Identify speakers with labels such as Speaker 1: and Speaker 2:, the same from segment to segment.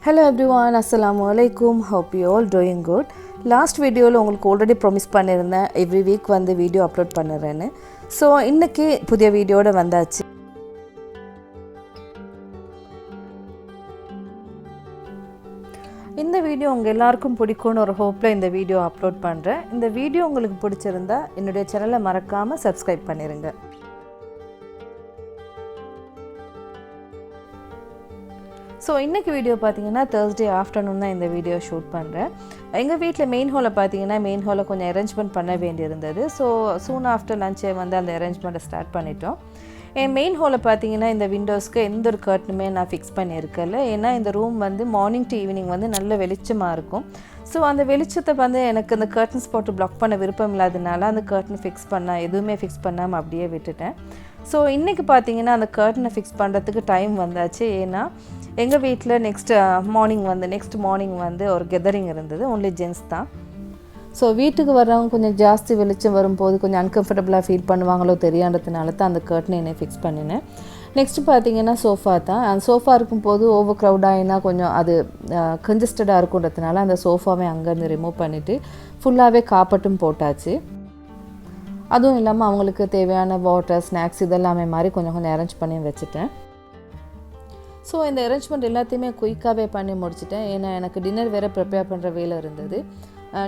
Speaker 1: Hello everyone, assalamu alaikum. Hope you all doing good. Last video la ungalku already promise pannirundhen every week vandu video upload pannirenu. So inniki pudhiya video oda vandachu. இந்த video உங்க எல்லாருக்கும் பிடிக்கும்னு ஒரு ஹோப்ல இந்த video upload பண்றேன். இந்த video உங்களுக்கு பிடிச்சிருந்தா என்னோட சேனலை மறக்காம Subscribe பண்ணிருங்க. ஸோ இன்றைக்கி வீடியோ பார்த்தீங்கன்னா Thursday afternoon தான் இந்த வீடியோ ஷூட் பண்ணுறேன். எங்கள் வீட்டில் மெயின் ஹாலில் பார்த்தீங்கன்னா மெயின் ஹாலில் கொஞ்சம் அரேஞ்ச்மெண்ட் பண்ண வேண்டியிருந்தது. ஸோ சூன் ஆஃப்டர் லஞ்சே வந்து அந்த அரேஞ்ச்மெண்ட்டை ஸ்டார்ட் பண்ணிட்டோம். என் மெயின் ஹாலில் பார்த்தீங்கன்னா இந்த விண்டோஸ்க்கு எந்த ஒரு கர்ட்டனுமே நான் ஃபிக்ஸ் பண்ணியிருக்கல. ஏன்னா இந்த ரூம் வந்து மார்னிங் டு ஈவினிங் வந்து நல்ல வெளிச்சமாக இருக்கும். ஸோ அந்த வெளிச்சத்தை வந்து எனக்கு அந்த கர்ட்டன்ஸ் போட்டு பிளாக் பண்ண விருப்பம் இல்லாதனால அந்த கர்ட்டன் எதுவுமே ஃபிக்ஸ் பண்ணாமல் அப்படியே விட்டுட்டேன். ஸோ இன்றைக்கி பார்த்தீங்கன்னா அந்த கர்ட்டனை ஃபிக்ஸ் பண்ணுறதுக்கு டைம் வந்தாச்சு. ஏன்னா எங்கள் வீட்டில் நெக்ஸ்ட் மார்னிங் வந்து ஒரு கெதரிங் இருந்தது, ஒன்லி ஜென்ஸ் தான். ஸோ வீட்டுக்கு வர்றவங்க கொஞ்சம் ஜாஸ்தி வெளிச்சம் வரும்போது கொஞ்சம் அன்கம்ஃபர்டபுளாக ஃபீல் பண்ணுவாங்களோ தெரியாததுனால தான் அந்த கர்ட்டனை என்னை ஃபிக்ஸ் பண்ணினேன். நெக்ஸ்ட்டு பார்த்தீங்கன்னா சோஃபா தான். அந்த சோஃபா இருக்கும்போது ஓவர் க்ரௌடாகினா கொஞ்சம் அது கன்ஜஸ்டடாக இருக்குன்றதுனால அந்த சோஃபாவே அங்கேருந்து ரிமூவ் பண்ணிவிட்டு ஃபுல்லாகவே காப்பட்டும் போட்டாச்சு. அதுவும் இல்லாமல் அவங்களுக்கு தேவையான வாட்டர், ஸ்நாக்ஸ் இதெல்லாமே மாதிரி கொஞ்சம் அரேஞ்ச் பண்ணி வச்சுட்டேன். ஸோ இந்த அரேஞ்ச்மெண்ட் எல்லாத்தையுமே குயிக்காகவே பண்ணி முடிச்சிட்டேன். ஏன்னா எனக்கு டின்னர் வேறு ப்ரிப்பேர் பண்ணுற வேலை இருந்தது.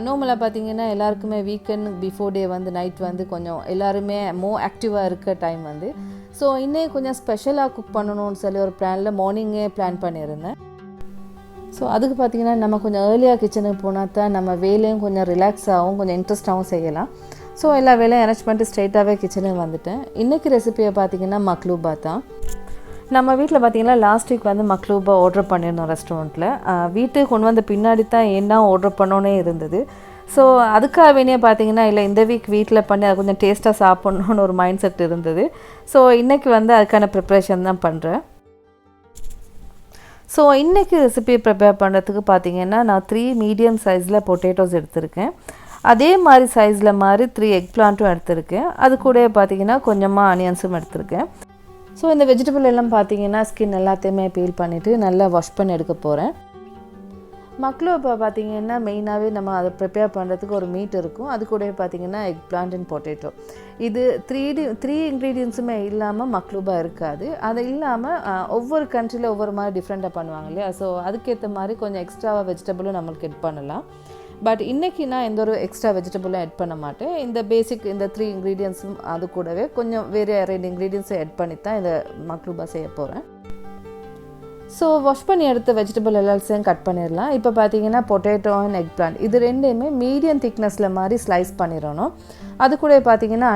Speaker 1: நார்மலாக பார்த்தீங்கன்னா எல்லாருக்குமே வீக்கெண்ட் பிஃபோர் டே வந்து நைட் வந்து கொஞ்சம் எல்லாருமே ஆக்டிவாக இருக்க டைம் வந்து. ஸோ இன்னும் கொஞ்சம் ஸ்பெஷலாக குக் பண்ணணும்னு சொல்லி ஒரு மார்னிங்கே பிளான் பண்ணியிருந்தேன். ஸோ அதுக்கு பார்த்திங்கன்னா நம்ம கொஞ்சம் ஏர்லியாக கிச்சனுக்கு போனால் தான் நம்ம வேலையும் கொஞ்சம் ரிலாக்ஸாகவும் கொஞ்சம் இன்ட்ரெஸ்ட்டாகவும் செய்யலாம். ஸோ எல்லா வேலையும் அரேஞ்ச் பண்ணிட்டு ஸ்ட்ரைட்டாகவே கிச்சனுக்கு வந்துட்டேன். இன்றைக்கி ரெசிபியை பார்த்திங்கன்னா மக்லூபா தான். நம்ம வீட்டில் பார்த்திங்கன்னா லாஸ்ட் வீக் வந்து மக்லூபா ஆர்டர் பண்ணியிருந்தோம் ரெஸ்டாரண்ட்டில். வீட்டுக்கு கொண்டு வந்த பின்னாடி தான் என்ன ஆர்டர் பண்ணோன்னே இருந்தது. ஸோ அதுக்காக வேணியே பார்த்திங்கன்னா இல்லை இந்த வீக் வீட்டில் பண்ணி அதை கொஞ்சம் டேஸ்ட்டாக சாப்பிட்ணுன்னு ஒரு மைண்ட் செட் இருந்தது. ஸோ இன்றைக்கி வந்து அதுக்கான ப்ரிப்ரேஷன் தான் பண்ணுறேன். ஸோ இன்றைக்கி ரெசிபி ப்ரிப்பேர் பண்ணுறதுக்கு பார்த்திங்கன்னா நான் 3 மீடியம் சைஸில் பொட்டேட்டோஸ் எடுத்திருக்கேன். அதே மாதிரி சைஸில் 3 எக் பிளான்ட்டும் எடுத்திருக்கேன். அது கூட பார்த்திங்கன்னா கொஞ்சமாக ஆனியன்ஸும் எடுத்திருக்கேன். ஸோ இந்த வெஜிடபிள் எல்லாம் பார்த்திங்கன்னா ஸ்கின் எல்லாத்தையுமே பீல் பண்ணிவிட்டு நல்லா வாஷ் பண்ணி எடுக்க போகிறேன். மக்லூபா பார்த்திங்கன்னா மெயினாகவே நம்ம அதை ப்ரிப்பேர் பண்ணுறதுக்கு ஒரு மீட் இருக்கும். அது கூட பார்த்திங்கன்னா எக் பிளான்ட் அண்ட் பொட்டேட்டோ. இது 3 இன்க்ரீடியன்ஸுமே இல்லாமல் மக்லூபா இருக்காது. அது இல்லாமல் ஒவ்வொரு கண்ட்ரியில் ஒவ்வொரு மாதிரி டிஃப்ரெண்ட்டாக பண்ணுவாங்க இல்லையா. ஸோ அதுக்கேற்ற மாதிரி கொஞ்சம் எக்ஸ்ட்ராவாக வெஜிடபிளும் நம்மளுக்கு எட் பண்ணலாம். பட் இன்றைக்கி நான் எந்த ஒரு எக்ஸ்ட்ரா வெஜிடபிளும் எட் பண்ண மாட்டேன். இந்த பேசிக் இந்த 3 இன்க்ரீடியன்ஸும் அது கூடவே கொஞ்சம் வேறு 2 இன்க்ரீடியன்ஸும் எட் பண்ணி தான் இந்த மக்லூபா செய்ய போகிறேன். ஸோ வாஷ் பண்ணி எடுத்த வெஜிடபிள் எல்லாத்தையும் கட் பண்ணிடலாம். இப்போ பார்த்தீங்கன்னா பொட்டேட்டோ அண்ட் எக் பிளான்ட் இது ரெண்டையுமே மீடியம் திக்னஸில் மாதிரி ஸ்லைஸ் பண்ணிடணும். அது கூட பார்த்தீங்கன்னா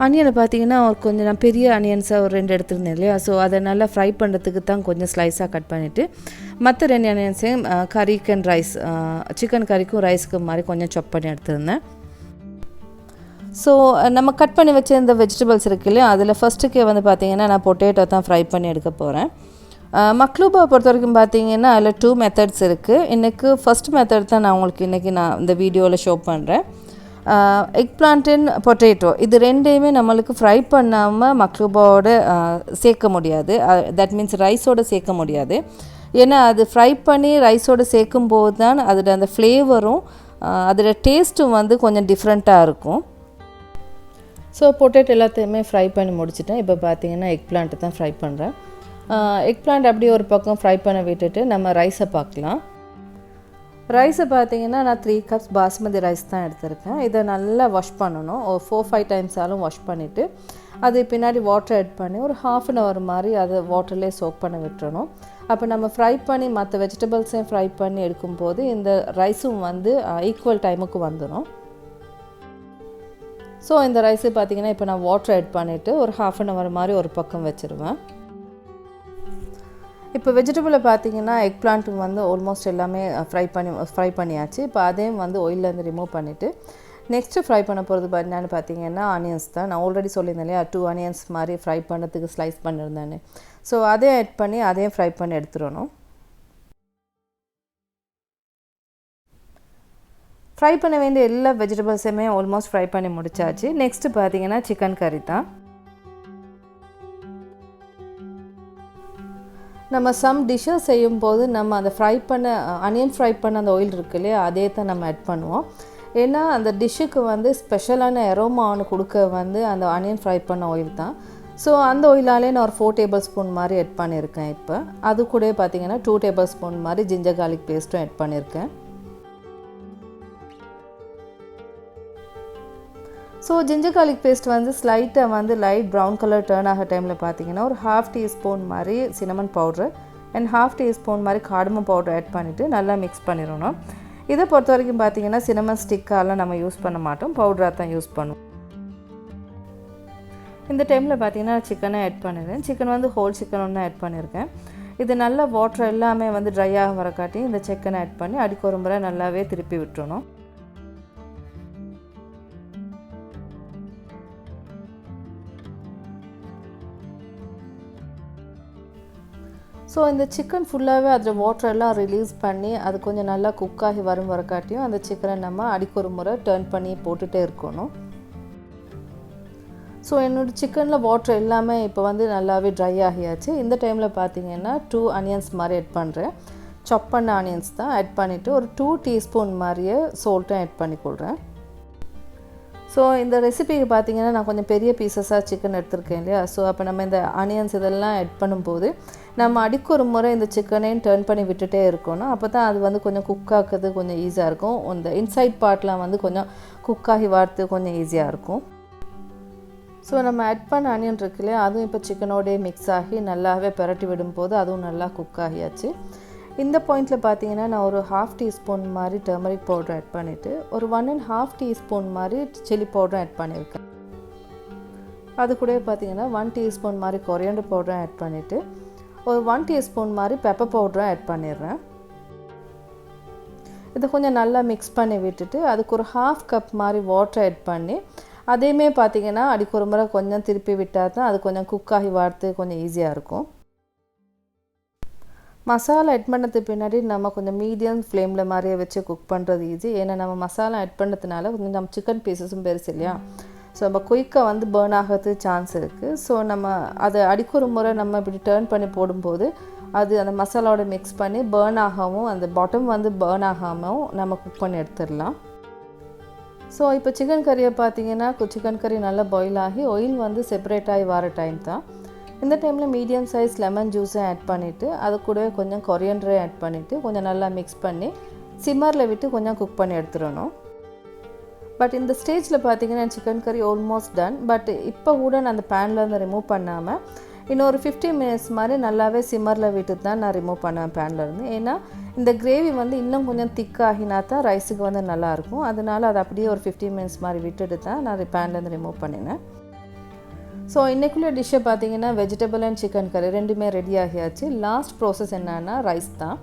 Speaker 1: ஆனியனை பார்த்தீங்கன்னா கொஞ்சம் நான் பெரிய ஆனியன்ஸாக ஒரு 2 எடுத்துருந்தேன் இல்லையா. ஸோ அதை நல்லா ஃப்ரை பண்ணுறதுக்கு தான் கொஞ்சம் ஸ்லைஸாக கட் பண்ணிவிட்டு மற்ற 2 ஆனியன்ஸையும் கறிக்கு அண்ட் ரைஸ், சிக்கன் கறிக்கும் ரைஸுக்கு மாதிரி கொஞ்சம் சாப் பண்ணி எடுத்துருந்தேன். ஸோ நம்ம கட் பண்ணி வச்ச இந்த வெஜிடபிள்ஸ் இருக்கு இல்லையா, அதில் ஃபஸ்ட்டுக்கே வந்து பார்த்திங்கன்னா நான் பொட்டேட்டோ தான் ஃப்ரை பண்ணி எடுக்க போகிறேன். மக்லூபா பொறுத்த வரைக்கும் பார்த்திங்கன்னா அதில் 2 மெத்தட்ஸ் இருக்குது. இன்றைக்கு ஃபஸ்ட் மெத்தட் தான் நான் உங்களுக்கு இன்றைக்கி இந்த வீடியோவில் ஷோ பண்ணுறேன். எக் பிளான்ட் அண்ட் பொட்டேட்டோ இது ரெண்டையுமே நம்மளுக்கு ஃப்ரை பண்ணாமல் மக்லூபாவோட சேர்க்க முடியாது. தட் மீன்ஸ் ரைஸோடு சேர்க்க முடியாது. ஏன்னா அது ஃப்ரை பண்ணி ரைஸோடு சேர்க்கும் போது தான் அதோட அந்த ஃப்ளேவரும் அதோட டேஸ்ட்டும் வந்து கொஞ்சம் டிஃப்ரெண்ட்டாக இருக்கும். ஸோ பொட்டேட்டோ எல்லாத்தையுமே ஃப்ரை பண்ணி முடிச்சிட்டேன். இப்போ பார்த்தீங்கன்னா எக் பிளான்ட்டு தான் ஃப்ரை பண்ணுறேன். எக் பிளான்ட் அப்படியே ஒரு பக்கம் ஃப்ரை பண்ண விட்டுட்டு நம்ம ரைஸை பார்க்கலாம். ரைஸை பார்த்தீங்கன்னா நான் 3 கப்ஸ் பாஸ்மதி ரைஸ் தான் எடுத்திருக்கேன். இதை நல்லா வாஷ் பண்ணணும். ஒரு 4-5 டைம்ஸாலும் வாஷ் பண்ணிவிட்டு அது பின்னாடி வாட்டர் ஆட் பண்ணி ஒரு 1/2 அன் ஹவர் மாதிரி அதை வாட்டர்லேயே சோக் பண்ண விட்டுறணும். அப்போ நம்ம ஃப்ரை பண்ணி மற்ற வெஜிடபிள்ஸையும் ஃப்ரை பண்ணி எடுக்கும்போது இந்த ரைஸும் வந்து ஈக்குவல் டைமுக்கு வந்துடும். ஸோ இந்த ரைஸு பார்த்திங்கன்னா இப்போ நான் வாட்டர் ஆட் பண்ணிவிட்டு ஒரு 1/2 அன் ஹவர் மாதிரி ஒரு பக்கம் வச்சுருவேன். இப்போ வெஜிடபிளை பார்த்திங்கன்னா எக் பிளான்ட்டுக்கு வந்து ஆல்மோஸ்ட் எல்லாமே ஃப்ரை பண்ணியாச்சு. இப்போ அதையும் வந்து ஆயிலேருந்து ரிமூவ் பண்ணிவிட்டு நெக்ஸ்ட்டு ஃப்ரை பண்ண போகிறது என்னென்னு பார்த்தீங்கன்னா ஆனியன்ஸ் தான். நான் ஆல்ரெடி சொல்லியிருந்தேன் இல்லையா 2 ஆனியன்ஸ் மாதிரி ஃப்ரை பண்ணுறதுக்கு ஸ்லைஸ் பண்ணியிருந்தேன்னு. ஸோ அதையும் ஆட் பண்ணி அதையும் ஃப்ரை பண்ணி எடுத்துடணும். ஃப்ரை பண்ண வேண்டிய எல்லா வெஜிடபிள்ஸையுமே ஆல்மோஸ்ட் ஃப்ரை பண்ணி முடிச்சாச்சு. நெக்ஸ்ட்டு பார்த்தீங்கன்னா சிக்கன் கறி தான். நம்ம சம் டிஷ்ஷஸ் செய்யும்போது நம்ம அந்த ஃப்ரை பண்ண ஆனியன் ஃப்ரை பண்ண அந்த ஆயில் இருக்கு இல்லையா, அதே தான் நம்ம ஆட் பண்ணுவோம். ஏன்னா அந்த டிஷ்ஷுக்கு வந்து ஸ்பெஷலான எரோமான்னு கொடுக்க வந்து அந்த ஆனியன் ஃப்ரை பண்ண ஆயில் தான். ஸோ அந்த ஆயிலாலே நான் ஒரு 4 டேபிள் ஸ்பூன் மாதிரி ஆட் பண்ணியிருக்கேன். இப்போ அது கூட பார்த்திங்கன்னா 2 டேபிள் ஸ்பூன் மாதிரி ஜிஞ்சர் கார்லிக் பேஸ்ட்டும் ஆட் பண்ணியிருக்கேன். ஸோ ஜிஞ்சர் கார்லிக் பேஸ்ட் வந்து ஸ்லைட்டாக வந்து லைட் ப்ரௌன் கலர் டர்ன் ஆகிற டைமில் பார்த்தீங்கன்னா ஒரு 1/2 டீஸ்பூன் மாதிரி சினமன் பவுட்ரு அண்ட் 1/2 டீஸ்பூன் மாதிரி கார்டமம் பவுடர் ஆட் பண்ணிவிட்டு நல்லா மிக்ஸ் பண்ணிடணும். இதை பொறுத்த வரைக்கும் பார்த்தீங்கன்னா சினமன் ஸ்டிக்காலாம் நம்ம யூஸ் பண்ண மாட்டோம், பவுடராக தான் யூஸ் பண்ணுவோம். இந்த டைமில் பார்த்தீங்கன்னா சிக்கனை ஆட் பண்ணிடுறேன். சிக்கன் வந்து ஹோல் சிக்கன் ஒன்று ஆட் பண்ணியிருக்கேன். இது நல்லா வாட்டர் எல்லாமே வந்து ட்ரையாக வரக்காட்டி இந்த சிக்கனை ஆட் பண்ணி அடிக்க ஒரு முறை நல்லாவே திருப்பி விட்டுறணும். ஸோ இந்த சிக்கன் ஃபுல்லாகவே அதில் வாட்டரெல்லாம் ரிலீஸ் பண்ணி அது கொஞ்சம் நல்லா குக்காகி வரக்காட்டியும் அந்த சிக்கனை நம்ம அடிக்க ஒரு முறை டர்ன் பண்ணி போட்டுகிட்டே இருக்கணும். ஸோ என்னோடய சிக்கனில் வாட்டர் எல்லாமே இப்போ வந்து நல்லாவே ட்ரை ஆகியாச்சு. இந்த டைமில் பார்த்தீங்கன்னா 2 ஆனியன்ஸ் மாதிரி ஆட் பண்ணுறேன். சாப் பண்ண ஆனியன்ஸ் தான் ஆட் பண்ணிவிட்டு ஒரு 2 டீஸ்பூன் மாதிரியே சால்ட்டும் ஆட் பண்ணிக்கொள்கிறேன். ஸோ இந்த ரெசிபிக்கு பார்த்தீங்கன்னா நான் கொஞ்சம் பெரிய பீசஸாக சிக்கன் எடுத்திருக்கேன் இல்லையா. ஸோ அப்போ நம்ம இந்த ஆனியன்ஸ் இதெல்லாம் ஆட் பண்ணும்போது நம்ம அடிக்க ஒரு முறை இந்த சிக்கனையும் டர்ன் பண்ணி விட்டுட்டே இருக்கணும். அப்போ தான் அது வந்து கொஞ்சம் குக் ஆக்குறது கொஞ்சம் ஈஸியாக இருக்கும். இந்த இன்சைட் பார்ட்லாம் வந்து கொஞ்சம் குக்காகி வார்த்து கொஞ்சம் ஈஸியாக இருக்கும். ஸோ நம்ம ஆட் பண்ண ஆனியன் இருக்கு இல்லையா, அதுவும் இப்போ சிக்கனோடே மிக்ஸ் ஆகி நல்லாவே பரட்டி விடும்போது அதுவும் நல்லா குக் ஆகியாச்சு. இந்த பாயிண்டில் பார்த்தீங்கன்னா நான் ஒரு 1/2 டீஸ்பூன் மாதிரி டர்மரிக் பவுடர் ஆட் பண்ணிவிட்டு ஒரு 1.5 டீஸ்பூன் மாதிரி சில்லி பவுடர் ஆட் பண்ணியிருக்கேன். அது கூட பார்த்தீங்கன்னா 1 டீஸ்பூன் மாதிரி கொரியாண்டர் பவுடரும் ஆட் பண்ணிவிட்டு ஒரு 1 டீஸ்பூன் மாதிரி பெப்பர் பவுடரும் ஆட் பண்ணிடுறேன். இதை கொஞ்சம் நல்லா மிக்ஸ் பண்ணி விட்டுட்டு அதுக்கு ஒரு 1/2 கப் மாதிரி வாட்டர் ஆட் பண்ணி அதையுமே பார்த்தீங்கன்னா அடிக்க ஒரு முறை கொஞ்சம் திருப்பி விட்டால் தான் அது கொஞ்சம் குக்காகி வார்த்து கொஞ்சம் ஈஸியாக இருக்கும். மசாலா ஆட் பண்ணதுக்கு பின்னாடி நம்ம கொஞ்சம் மீடியம் ஃப்ளேமில் மாதிரியே வச்சு குக் பண்ணுறது ஈஸி. ஏன்னா நம்ம மசாலா ஆட் பண்ணதுனால கொஞ்சம் நம்ம சிக்கன் பீசஸும் பெருசு இல்லையா, ஸோ நம்ம குயிக்காக வந்து பேர்ன் ஆகிறதுக்கு சான்ஸ் இருக்குது. ஸோ நம்ம அதை அடிக்க ஒரு முறை நம்ம இப்படி டர்ன் பண்ணி போடும்போது அது அந்த மசாலாவோட மிக்ஸ் பண்ணி பேர்ன் ஆகவும் அந்த பாட்டம் வந்து பேர்ன் ஆகாமல் நம்ம குக் பண்ணி எடுத்துடலாம். ஸோ இப்போ சிக்கன் கறியை பார்த்தீங்கன்னா சிக்கன் கறி நல்லா பாயில் ஆகி ஆயில் வந்து செப்பரேட் ஆகி வர டைம் தான். இந்த டைமில் மீடியம் சைஸ் லெமன் ஜூஸை ஆட் பண்ணிவிட்டு அது கூடவே கொஞ்சம் கொரியண்டரை ஆட் பண்ணிவிட்டு கொஞ்சம் நல்லா மிக்ஸ் பண்ணி சிம்மரில் விட்டு கொஞ்சம் குக் பண்ணி எடுத்துடணும். பட் இந்த ஸ்டேஜில் பார்த்தீங்கன்னா சிக்கன் கறி ஆல்மோஸ்ட் டன். பட் இப்போ கூட நான் அந்த பேன்லேருந்து ரிமூவ் பண்ணாமல் இன்னொரு 15 மினிட்ஸ் மாதிரி நல்லாவே சிம்மரில் விட்டு தான் நான் ரிமூவ் பண்ணுவேன் பேன்லேருந்து. ஏன்னா இந்த கிரேவி வந்து இன்னும் கொஞ்சம் திக்காகினா தான் ரைஸுக்கு வந்து நல்லாயிருக்கும். அதனால் அதை அப்படியே ஒரு 15 மினிட்ஸ் மாதிரி விட்டுட்டு தான் நான் பேன்லேருந்து ரிமூவ் பண்ணினேன். ஸோ இன்றைக்குள்ள டிஷ்ஷை பார்த்தீங்கன்னா வெஜிடபிள் அண்ட் சிக்கன் கறி ரெண்டுமே ரெடி ஆகியாச்சு. லாஸ்ட் ப்ராசஸ் என்னன்னா ரைஸ் தான்.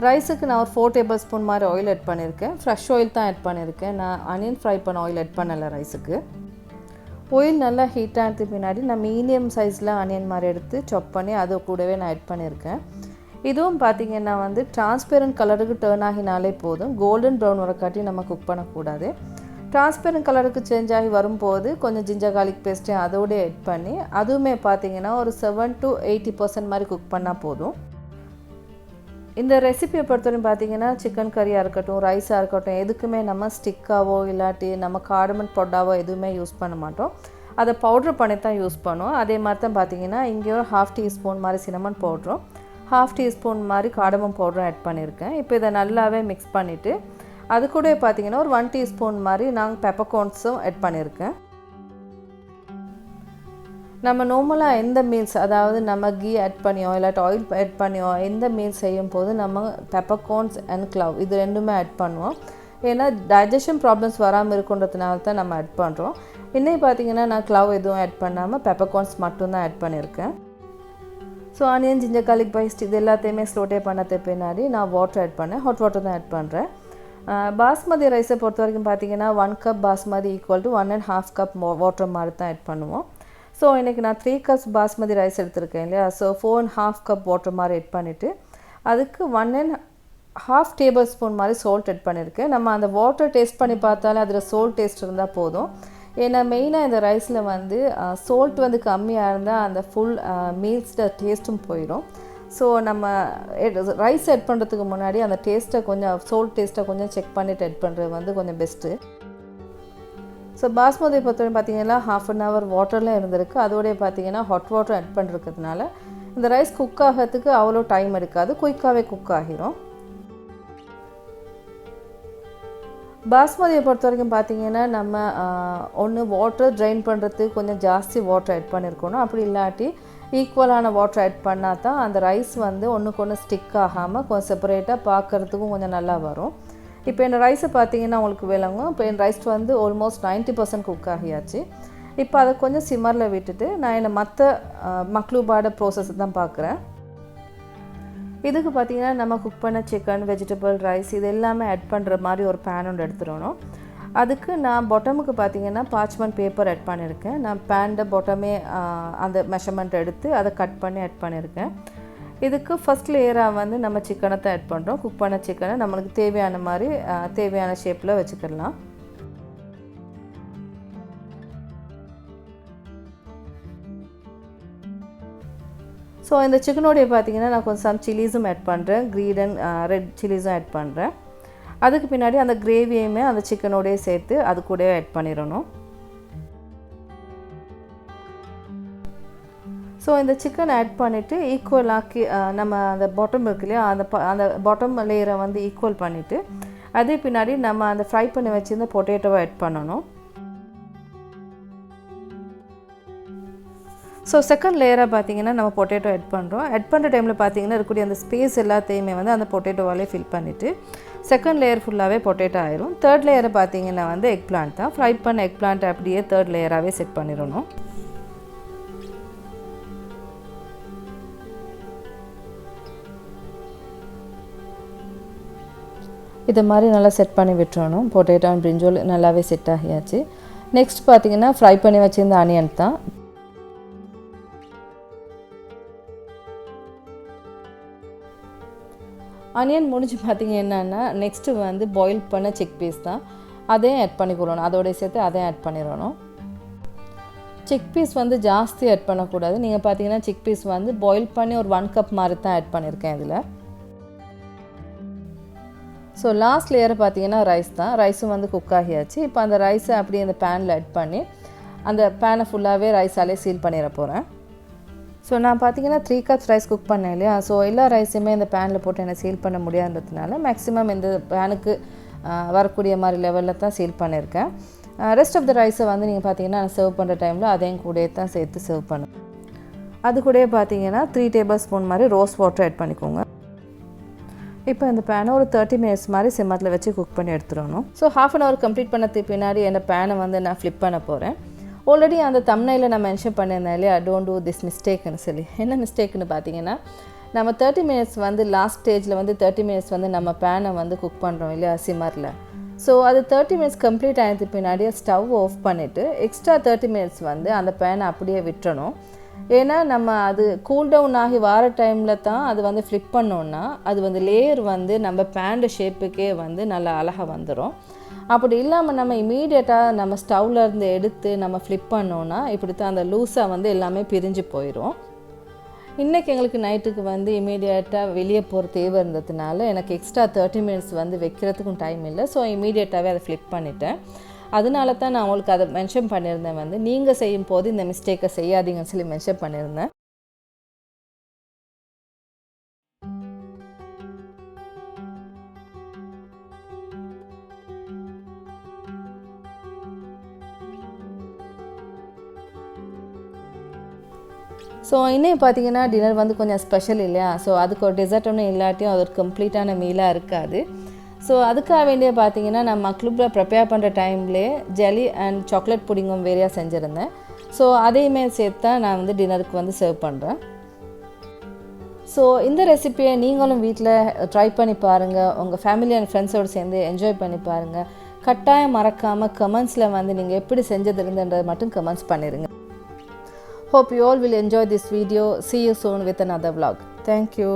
Speaker 1: ரைஸுக்கு நான் ஒரு 4 டேபிள் ஸ்பூன் மாதிரி ஆயில் ஆட் பண்ணியிருக்கேன். ஃப்ரெஷ் ஆயில் தான் ஆட் பண்ணியிருக்கேன். நான் ஆனியன் ஃப்ரை பண்ண ஆயில் ஆட் பண்ணலை ரைஸுக்கு. ஆயில் நல்லா ஹீட் ஆனதுக்கு பின்னாடி நான் மீடியம் சைஸில் ஆனியன் மாதிரி எடுத்து சாப் பண்ணி அது கூடவே நான் ஆட் பண்ணியிருக்கேன். இதுவும் பார்த்திங்கன்னா வந்து டிரான்ஸ்பெரண்ட் கலருக்கு டர்ன் ஆகினாலே போதும், கோல்டன் ப்ரௌன் வரக்காட்டி நம்ம குக் பண்ணக்கூடாது. டிரான்ஸ்பெரண்ட் கலருக்கு சேஞ்ச் ஆகி வரும்போது கொஞ்சம் ஜிஞ்சர் கார்லிக் பேஸ்ட்டையும் அதோடு ஆட் பண்ணி அதுவுமே பார்த்திங்கன்னா ஒரு 7 to 80% மாதிரி குக் பண்ணால் போதும். இந்த ரெசிபியை பொறுத்தவரைக்கும் பார்த்திங்கன்னா சிக்கன் கறியாக இருக்கட்டும் ரைஸாக இருக்கட்டும் எதுக்குமே நம்ம ஸ்டிக்காவோ இல்லாட்டி நம்ம கார்டமன் பவுடராவோ எதுவுமே யூஸ் பண்ண மாட்டோம். அதை பவுட்ரு பண்ணி தான் யூஸ் பண்ணுவோம். அதே மாதிரி தான் பார்த்திங்கன்னா இங்கே ஒரு 1/2 டீஸ்பூன் மாதிரி சினமன் பவுட்ரும் 1/2 டீஸ்பூன் மாதிரி கார்டமம் பவுடரும் ஆட் பண்ணியிருக்கேன். இப்போ இதை நல்லாவே மிக்ஸ் பண்ணிவிட்டு அது கூட பார்த்தீங்கன்னா ஒரு 1 டீஸ்பூன் மாதிரி நாங்கள் பெப்பர்கார்ன்ஸும் ஆட் பண்ணியிருக்கேன். நம்ம நார்மலாக எந்த மீல்ஸ் அதாவது நம்ம கீ ஆட் பண்ணியோ இல்லாட்டி ஆயில் ஆட் பண்ணியோ எந்த மீல்ஸ் செய்யும் போது நம்ம பெப்பர்கார்ன்ஸ் அண்ட் க்ளவ் இது ரெண்டுமே ஆட் பண்ணுவோம். ஏன்னா டைஜஷன் ப்ராப்ளம்ஸ் வராமல் இருக்குன்றதுனால தான் நம்ம ஆட் பண்ணுறோம். இன்னைக்கு பார்த்தீங்கன்னா நான் க்ளவ் எதுவும் ஆட் பண்ணாமல் பெப்பர்கார்ன்ஸ் மட்டும்தான் ஆட் பண்ணியிருக்கேன். So onion ginger garlic paste இது எல்லாத்தையுமே ஸ்லோட்டே பண்ணது பின்னாடி நான் வாட்டர் ஆட் பண்ணேன். ஹாட் வாட்டர் தான் ஆட் பண்ணுறேன். பாஸ்மதி ரைஸை பொறுத்த வரைக்கும் பார்த்தீங்கன்னா 1 cup basmati equal to 1.5 cup water மாதிரி தான் ஆட் பண்ணுவோம். ஸோ இன்றைக்கி நான் 3 கப்ஸ் பாஸ்மதி ரைஸ் எடுத்திருக்கேன் இல்லையா. ஸோ 4.5 கப் வாட்டர் மாதிரி ஆட் பண்ணிவிட்டு அதுக்கு 1.5 டேபிள் ஸ்பூன் மாதிரி சால்ட் ஆட் பண்ணியிருக்கேன். நம்ம அந்த வாட்டர் டேஸ்ட் பண்ணி பார்த்தாலே அதில் சால்ட் டேஸ்ட் இருந்தால் போதும். ஏன்னா மெயினாக இந்த ரைஸில் வந்து சால்ட் வந்து கம்மியாக இருந்தால் அந்த ஃபுல் மீல்ஸோட டேஸ்ட்டும் போயிடும். ஸோ நம்ம ரைஸ் ஆட் பண்ணுறதுக்கு முன்னாடி அந்த டேஸ்ட்டை கொஞ்சம் சோல்ட் டேஸ்ட்டை கொஞ்சம் செக் பண்ணிவிட்டு ஆட் பண்ணுறது வந்து கொஞ்சம் பெஸ்ட்டு. ஸோ பாஸ்மதி பொறுத்தவரைக்கும் பார்த்தீங்கன்னா 1/2 hour வாட்டரில் இருந்திருக்கு. அதோடய பார்த்தீங்கன்னா ஹாட் வாட்டர் ஆட் பண்ணுறதுனால இந்த ரைஸ் குக் ஆகிறதுக்கு அவ்வளோ டைம் எடுக்காது, குயிக்காகவே குக் ஆகிரும். பாஸ்மதியை பொறுத்த வரைக்கும் பார்த்தீங்கன்னா நம்ம ஒன்று வாட்டர் ட்ரைன் பண்ணுறதுக்கு கொஞ்சம் ஜாஸ்தி வாட்டர் ஆட் பண்ணியிருக்கணும். அப்படி இல்லாட்டி ஈக்குவலான வாட்டர் ஆட் பண்ணால் தான் அந்த ரைஸ் வந்து ஒன்றுக்கு ஒன்று ஸ்டிக் ஆகாமல் கொஞ்சம் செப்பரேட்டாக பார்க்குறதுக்கும் கொஞ்சம் நல்லா வரும். இப்போ இந்த ரைஸை பார்த்தீங்கன்னா உங்களுக்கு விளங்கும். இப்போ என் ரைஸ் வந்து ஆல்மோஸ்ட் 90% குக் ஆகியாச்சு. இப்போ அதை கொஞ்சம் சிம்மரில் விட்டுட்டு நான் என்ன மற்ற மக்லூபாட ப்ராசஸ் தான் பார்க்குறேன். இதுக்கு பார்த்தீங்கன்னா நம்ம குக் பண்ண சிக்கன், வெஜிடபிள், ரைஸ் இது எல்லாமே ஆட் பண்ணுற மாதிரி ஒரு பேன் ஒன்று எடுத்துடணும். அதுக்கு நான் பாட்டமுக்கு பார்த்தீங்கன்னா பார்ச்மெண்ட் பேப்பர் ஆட் பண்ணியிருக்கேன். நான் பேன்ட பாட்டமே அந்த மெஷர்மெண்ட் எடுத்து அதை கட் பண்ணி ஆட் பண்ணியிருக்கேன். இதுக்கு ஃபஸ்ட் லேயராக வந்து நம்ம சிக்கனை தான் ஆட் பண்ணுறோம். குக் பண்ண சிக்கனை நம்மளுக்கு தேவையான மாதிரி தேவையான ஷேப்பில் வச்சுக்கலாம். ஸோ இந்த சிக்கனோடைய பார்த்தீங்கன்னா நான் கொஞ்சம் சம் சில்லிஸும் ஆட் பண்ணுறேன், க்ரீன் அண்ட் ரெட் சில்லிஸும் ஆட் பண்ணுறேன். அதுக்கு பின்னாடி அந்த கிரேவியுமே அந்த சிக்கனோடையே சேர்த்து அது கூடவே ஆட் பண்ணிடணும். ஸோ இந்த சிக்கன் ஆட் பண்ணிவிட்டு ஈக்குவலாக்கி நம்ம அந்த பாட்டம் இருக்கு இல்லையா, அந்த பாட்டம் லேயரை வந்து ஈக்குவல் பண்ணிவிட்டு அதே பின்னாடி நம்ம அந்த ஃப்ரை பண்ணி வச்சுருந்த பொட்டேட்டோவை ஆட் பண்ணணும். ஸோ செகண்ட் லேயராக பார்த்தீங்கன்னா நம்ம பொட்டேட்டோ ஆட் பண்ணுறோம். ஆட் பண்ணுற டைமில் பார்த்தீங்கன்னா இருக்கக்கூடிய அந்த ஸ்பேஸ் எல்லாத்தையுமே வந்து அந்த பொட்டேட்டோவாலே ஃபில் பண்ணிவிட்டு செகண்ட் லேயர் ஃபுல்லாகவே பொட்டேட்டோ ஆயிரும். தேர்ட் லேயரை பார்த்தீங்கன்னா வந்து எக் பிளான்ட் தான். ஃப்ரை பண்ண எக் பிளான்ட் அப்படியே தேர்ட் லேயராகவே செட் பண்ணிடணும். இதை மாதிரி நல்லா செட் பண்ணி விட்டுறணும். பொட்டேட்டோ அண்ட் பிரிஞ்சோல் நல்லாவே செட் ஆகியாச்சு. நெக்ஸ்ட் பார்த்தீங்கன்னா ஃப்ரை பண்ணி வச்சுருந்த ஆனியன் தான். ஆனியன் முடிஞ்சு பார்த்தீங்க என்னன்னா நெக்ஸ்ட்டு வந்து பாயில் பண்ண சிக் பீஸ் தான். அதையும் ஆட் பண்ணிக்கொள்ளணும். அதோடய சேர்த்து அதையும் ஆட் பண்ணிடணும். சிக் பீஸ் வந்து ஜாஸ்தி ஆட் பண்ணக்கூடாது. நீங்கள் பார்த்தீங்கன்னா சிக் பீஸ் வந்து பாயில் பண்ணி ஒரு 1 cup மாதிரி தான் ஆட் பண்ணியிருக்கேன் இதில். ஸோ லாஸ்ட் லேயரை பார்த்தீங்கன்னா ரைஸ் தான். ரைஸும் வந்து குக் ஆகியாச்சு. இப்போ அந்த ரைஸை அப்படியே அந்த பேனில் ஆட் பண்ணி அந்த பேனை ஃபுல்லாகவே ரைஸாலே சீல் பண்ணிட போகிறேன். ஸோ நான் பார்த்தீங்கன்னா 3 cups ரைஸ் குக் பண்ணேன் இல்லையா. ஸோ எல்லா ரைஸுமே இந்த பேனில் போட்டு என்ன சீல் பண்ண முடியாதுன்றதுனால மேக்ஸிமம் இந்த பேனுக்கு வரக்கூடிய மாதிரி லெவலில் தான் சீல் பண்ணியிருக்கேன். ரெஸ்ட் ஆஃப் த ரைஸை வந்து நீங்கள் பார்த்தீங்கன்னா நான் சர்வ் பண்ணுற டைமில் அதையும் கூட தான் சேர்த்து சர்வ் பண்ணுவேன். அது கூட பார்த்தீங்கன்னா 3 tablespoon மாதிரி ரோஸ் வாட்டர் ஆட் பண்ணிக்கோங்க. இப்போ இந்த பேனை ஒரு 30 minutes மாதிரி சிம்மத்தில் வச்சு குக் பண்ணி எடுத்துடணும். ஸோ 1/2 hour கம்ப்ளீட் பண்ணதுக்கு பின்னாடி இந்த பேனை வந்து நான் ஃப்ளிப் பண்ண போகிறேன். ஆல்ரெடி அந்த தம்ப்நெயிலில் நான் மென்ஷன் பண்ணியிருந்தேன் இல்லையா, டோன்ட் டூ திஸ் மிஸ்டேக்னு சொல்லி. என்ன மிஸ்டேக்னு பார்த்தீங்கன்னா நம்ம 30 minutes வந்து லாஸ்ட் ஸ்டேஜில் வந்து 30 minutes வந்து நம்ம பேனை வந்து குக் பண்ணுறோம் இல்லையா சிம்மரில். ஸோ அது 30 minutes கம்ப்ளீட் ஆனதுக்கு பின்னாடி ஸ்டவ் ஆஃப் பண்ணிவிட்டு எக்ஸ்ட்ரா 30 minutes வந்து அந்த பேனை அப்படியே விட்டுறணும். ஏன்னா நம்ம அது கூல் டவுன் ஆகி வர டைமில் தான் அது வந்து ஃப்ளிப் பண்ணோன்னா அது வந்து லேயர் வந்து நம்ம பேண்ட் ஷேப்புக்கே வந்து நல்லா அழகாக வந்துடும். அப்படி இல்லாமல் நம்ம இமீடியட்டாக நம்ம ஸ்டவ்லேருந்து எடுத்து நம்ம ஃப்ளிப் பண்ணோன்னா இப்படி தான் அந்த லூஸாக வந்து எல்லாமே பிரிஞ்சு போயிடும். இன்றைக்கி எங்களுக்கு நைட்டுக்கு வந்து இமீடியட்டாக வெளியே போகிற தேவை இருந்ததுனால எனக்கு எக்ஸ்ட்ரா 30 minutes வந்து வைக்கிறதுக்கும் டைம் இல்லை. ஸோ இமீடியட்டாகவே அதை ஃப்ளிப் பண்ணிட்டேன். அதனால தான் நான் உங்களுக்கு அதை மென்ஷன் பண்ணியிருந்தேன், வந்து நீங்கள் செய்யும் போது இந்த மிஸ்டேக்கை செய்யாதீங்கன்னு சொல்லி மென்ஷன் பண்ணியிருந்தேன். ஸோ இன்னும் பார்த்தீங்கன்னா டின்னர் வந்து கொஞ்சம் ஸ்பெஷல் இல்லையா. ஸோ அதுக்கு ஒரு டெசர்ட் ஒன்றும் இல்லாட்டியும் அது ஒரு கம்ப்ளீட்டான மீலாக இருக்காது. ஸோ அதுக்காக வேண்டிய பார்த்தீங்கன்னா நான் மக்லூபில் ப்ரிப்பேர் பண்ணுற டைம்லேயே ஜெல்லி அண்ட் சாக்லேட் புடிங்கும் வேறையாக செஞ்சுருந்தேன். ஸோ அதையுமே சேர்த்து நான் வந்து டின்னருக்கு வந்து சர்வ் பண்ணுறேன். ஸோ இந்த ரெசிப்பியை நீங்களும் வீட்டில் ட்ரை பண்ணி பாருங்கள். உங்கள் ஃபேமிலி அண்ட் ஃப்ரெண்ட்ஸோடு சேர்ந்து என்ஜாய் பண்ணி பாருங்கள். கட்டாயம் மறக்காமல் கமெண்ட்ஸில் வந்து நீங்கள் எப்படி செஞ்சது இருந்துன்றதை மட்டும் கமெண்ட்ஸ் பண்ணிடுங்க. Hope you all will enjoy this video. See you soon with another vlog. Thank you.